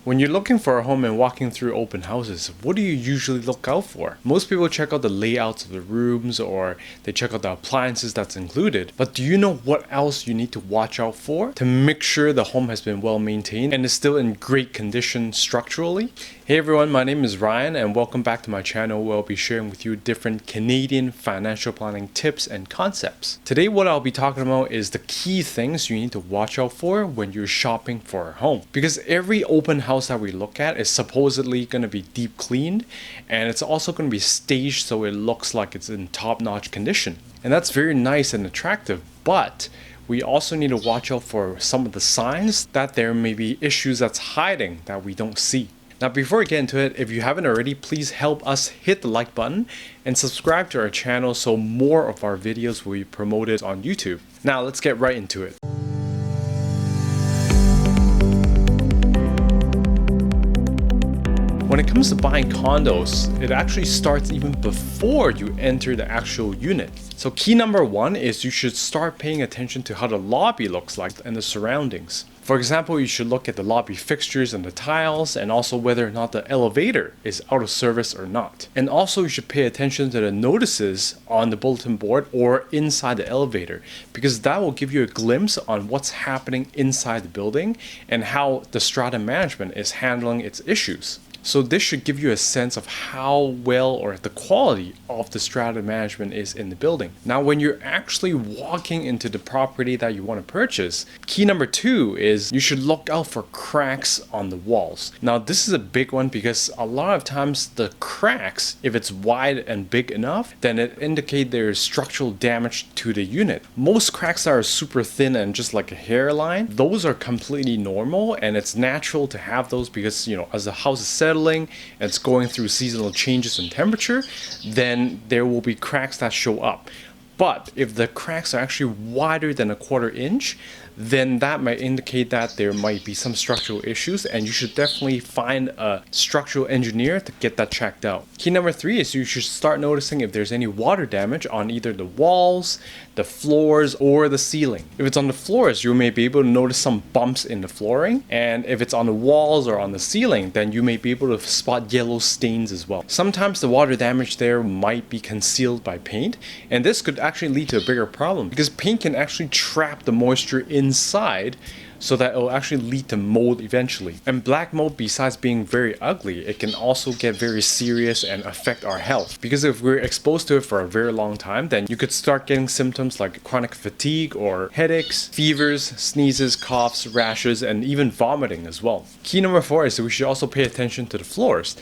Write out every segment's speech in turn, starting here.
When you're looking for a home and walking through open houses, what do you usually look out for? Most people check out the layouts of the rooms or they check out the appliances that's included. But do you know what else you need to watch out for to make sure the home has been well maintained and is still in great condition structurally? Hey everyone, my name is Ryan and welcome back to my channel where I'll be sharing with you different Canadian financial planning tips and concepts. Today what I'll be talking about is the key things you need to watch out for when you're shopping for a home. Because every open house that we look at is supposedly going to be deep cleaned, and it's also going to be staged so it looks like it's in top-notch condition. And that's very nice and attractive, but we also need to watch out for some of the signs that there may be issues that's hiding that we don't see. Now before we get into it, if you haven't already, please help us hit the like button and subscribe to our channel so more of our videos will be promoted on YouTube. Now let's get right into it. When it comes to buying condos, it actually starts even before you enter the actual unit. So key number one is you should start paying attention to how the lobby looks like and the surroundings. For example, you should look at the lobby fixtures and the tiles, and also whether or not the elevator is out of service or not. And also you should pay attention to the notices on the bulletin board or inside the elevator, because that will give you a glimpse on what's happening inside the building and how the strata management is handling its issues. So this should give you a sense of how well or the quality of the strata management is in the building. Now, when you're actually walking into the property that you want to purchase, key number two is you should look out for cracks on the walls. Now, this is a big one because a lot of times the cracks, if it's wide and big enough, then it indicates there's structural damage to the unit. Most cracks that are super thin and just like a hairline, those are completely normal, and it's natural to have those because, as the house is settling and it's going through seasonal changes in temperature, then there will be cracks that show up. But if the cracks are actually wider than a 1/4 inch, then that might indicate that there might be some structural issues, and you should definitely find a structural engineer to get that checked out. Key number three is you should start noticing if there's any water damage on either the walls, the floors, or the ceiling. If it's on the floors, you may be able to notice some bumps in the flooring, and if it's on the walls or on the ceiling, then you may be able to spot yellow stains as well. Sometimes the water damage there might be concealed by paint, and this could actually lead to a bigger problem because paint can actually trap the moisture inside, so that it will actually lead to mold eventually. And black mold, besides being very ugly, it can also get very serious and affect our health. Because if we're exposed to it for a very long time, then you could start getting symptoms like chronic fatigue or headaches, fevers, sneezes, coughs, rashes, and even vomiting as well. Key number four is that we should also pay attention to the floors.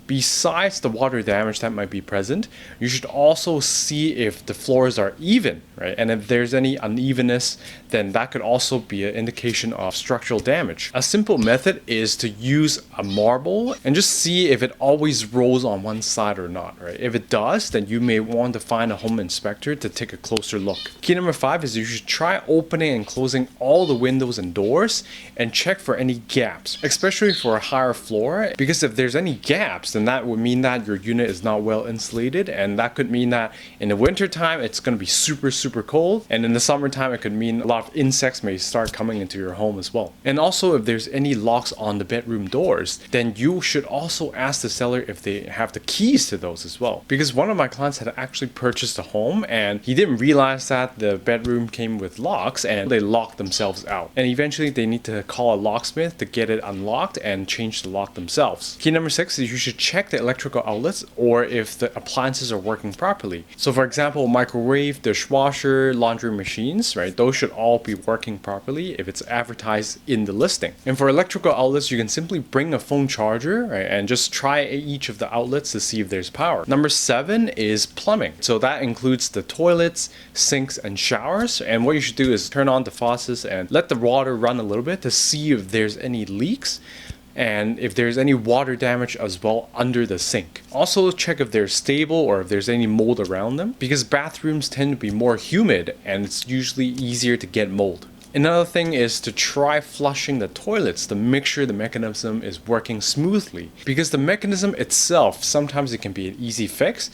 Besides the water damage that might be present, you should also see if the floors are even, right? And if there's any unevenness, then that could also be an indication of structural damage. A simple method is to use a marble and just see if it always rolls on one side or not, right? If it does, then you may want to find a home inspector to take a closer look. Key number five is you should try opening and closing all the windows and doors and check for any gaps, especially for a higher floor, because if there's any gaps, then that would mean that your unit is not well insulated, and that could mean that in the winter time it's going to be super cold, and in the summertime it could mean a lot of insects may start coming into your home as well. And also, if there's any locks on the bedroom doors, then you should also ask the seller if they have the keys to those as well, because one of my clients had actually purchased a home and he didn't realize that the bedroom came with locks and they locked themselves out, and eventually they need to call a locksmith to get it unlocked and change the lock themselves. Key number six is you should check the electrical outlets or if the appliances are working properly. So for example, microwave, dishwasher, laundry machines, right? Those should all be working properly if it's advertised in the listing. And for electrical outlets, you can simply bring a phone charger, right, and just try each of the outlets to see if there's power. Number seven is plumbing. So that includes the toilets, sinks, and showers. And what you should do is turn on the faucets and let the water run a little bit to see if there's any leaks and if there's any water damage as well under the sink. Also check if they're stable or if there's any mold around them, because bathrooms tend to be more humid and it's usually easier to get mold. Another thing is to try flushing the toilets to make sure the mechanism is working smoothly, because the mechanism itself, sometimes it can be an easy fix,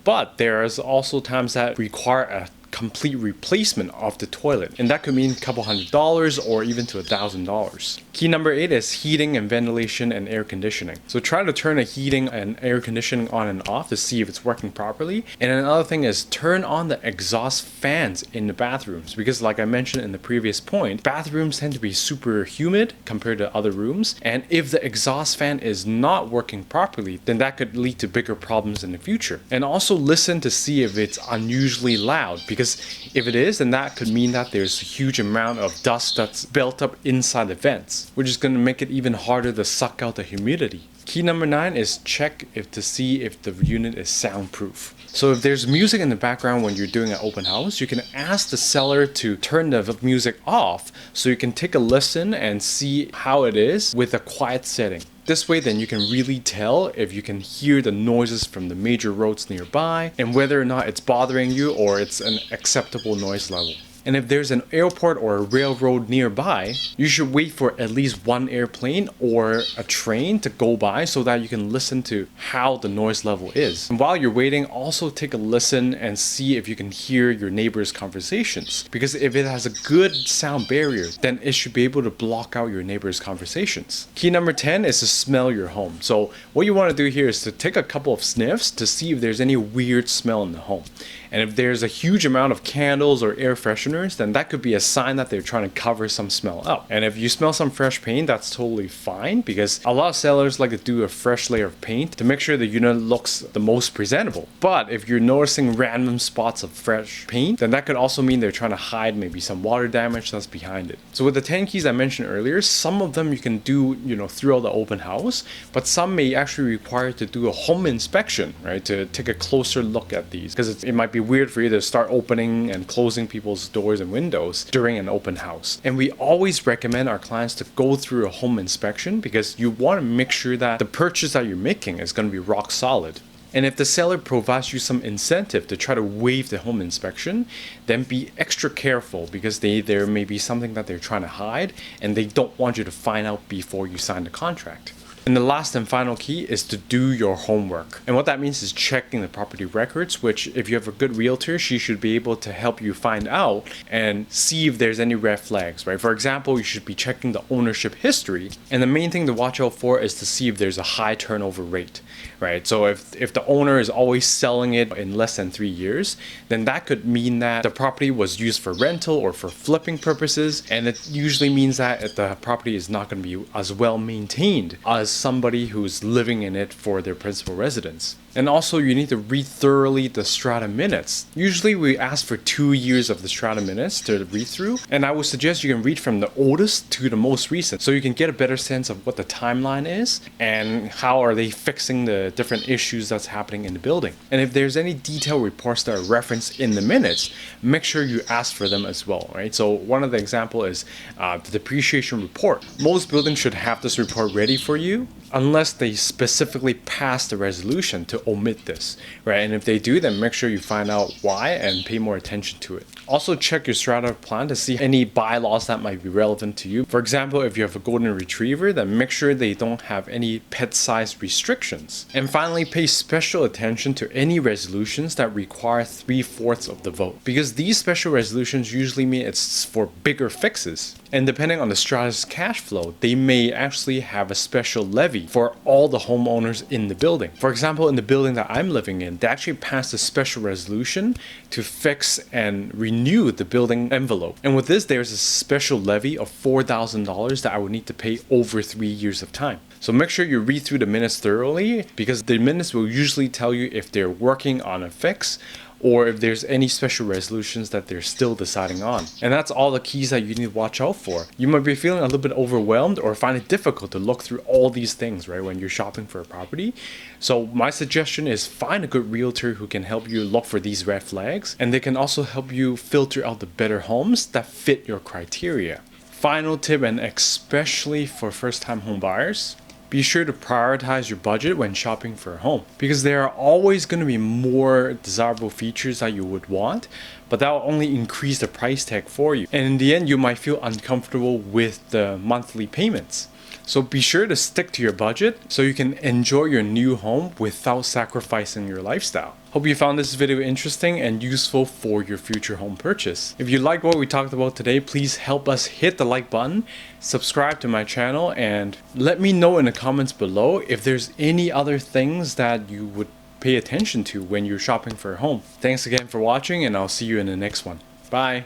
but there's also times that require a complete replacement of the toilet. And that could mean a couple $100 or even to $1,000. Key number 8 is heating and ventilation and air conditioning. So try to turn the heating and air conditioning on and off to see if it's working properly. And another thing is turn on the exhaust fans in the bathrooms, because like I mentioned in the previous point, bathrooms tend to be super humid compared to other rooms. And if the exhaust fan is not working properly, then that could lead to bigger problems in the future. And also listen to see if it's unusually loud, because if it is, then that could mean that there's a huge amount of dust that's built up inside the vents, which is going to make it even harder to suck out the humidity. Key number 9 is check to see if the unit is soundproof. So if there's music in the background when you're doing an open house, you can ask the seller to turn the music off so you can take a listen and see how it is with a quiet setting. This way then you can really tell if you can hear the noises from the major roads nearby and whether or not it's bothering you or it's an acceptable noise level. And if there's an airport or a railroad nearby, you should wait for at least one airplane or a train to go by so that you can listen to how the noise level is. And while you're waiting, also take a listen and see if you can hear your neighbor's conversations. Because if it has a good sound barrier, then it should be able to block out your neighbor's conversations. Key number 10 is to smell your home. So what you want to do here is to take a couple of sniffs to see if there's any weird smell in the home. And if there's a huge amount of candles or air fresheners, then that could be a sign that they're trying to cover some smell up. And if you smell some fresh paint, that's totally fine, because a lot of sellers like to do a fresh layer of paint to make sure the unit looks the most presentable. But if you're noticing random spots of fresh paint, then that could also mean they're trying to hide maybe some water damage that's behind it. So with the 10 keys I mentioned earlier, some of them you can do, throughout the open house, but some may actually require to do a home inspection, right? To take a closer look at these, because it might be weird for you to start opening and closing people's doors and windows during an open house. And we always recommend our clients to go through a home inspection because you want to make sure that the purchase that you're making is going to be rock solid. And if the seller provides you some incentive to try to waive the home inspection, then be extra careful, because there may be something that they're trying to hide and they don't want you to find out before you sign the contract. And the last and final key is to do your homework. And what that means is checking the property records, which if you have a good realtor, she should be able to help you find out and see if there's any red flags, right? For example, you should be checking the ownership history. And the main thing to watch out for is to see if there's a high turnover rate, right? So if the owner is always selling it in less than 3 years, then that could mean that the property was used for rental or for flipping purposes. And it usually means that the property is not going to be as well maintained as somebody who's living in it for their principal residence. And also you need to read thoroughly the strata minutes. Usually we ask for 2 years of the strata minutes to read through, and I would suggest you can read from the oldest to the most recent so you can get a better sense of what the timeline is and how are they fixing the different issues that's happening in the building. And if there's any detailed reports that are referenced in the minutes, make sure you ask for them as well, right? So one of the example is the depreciation report. Most buildings should have this report ready for you unless they specifically pass the resolution to omit this, right? And if they do, then make sure you find out why and pay more attention to it. Also check your strata plan to see any bylaws that might be relevant to you. For example, if you have a golden retriever, then make sure they don't have any pet size restrictions. And finally, pay special attention to any resolutions that require 3/4 of the vote, because these special resolutions usually mean it's for bigger fixes. And depending on the strata's cash flow, they may actually have a special levy for all the homeowners in the building. For example, in the building that I'm living in, they actually passed a special resolution to fix and renew the building envelope. And with this, there's a special levy of $4,000 that I would need to pay over 3 years of time. So make sure you read through the minutes thoroughly, because the minutes will usually tell you if they're working on a fix or if there's any special resolutions that they're still deciding on. And that's all the keys that you need to watch out for. You might be feeling a little bit overwhelmed or find it difficult to look through all these things, right, when you're shopping for a property. So my suggestion is find a good realtor who can help you look for these red flags, and they can also help you filter out the better homes that fit your criteria. Final tip, and especially for first-time home buyers, be sure to prioritize your budget when shopping for a home, because there are always going to be more desirable features that you would want, but that will only increase the price tag for you. And in the end, you might feel uncomfortable with the monthly payments. So be sure to stick to your budget so you can enjoy your new home without sacrificing your lifestyle. Hope you found this video interesting and useful for your future home purchase. If you like what we talked about today, please help us hit the like button, subscribe to my channel, and let me know in the comments below if there's any other things that you would pay attention to when you're shopping for a home. Thanks again for watching, and I'll see you in the next one. Bye!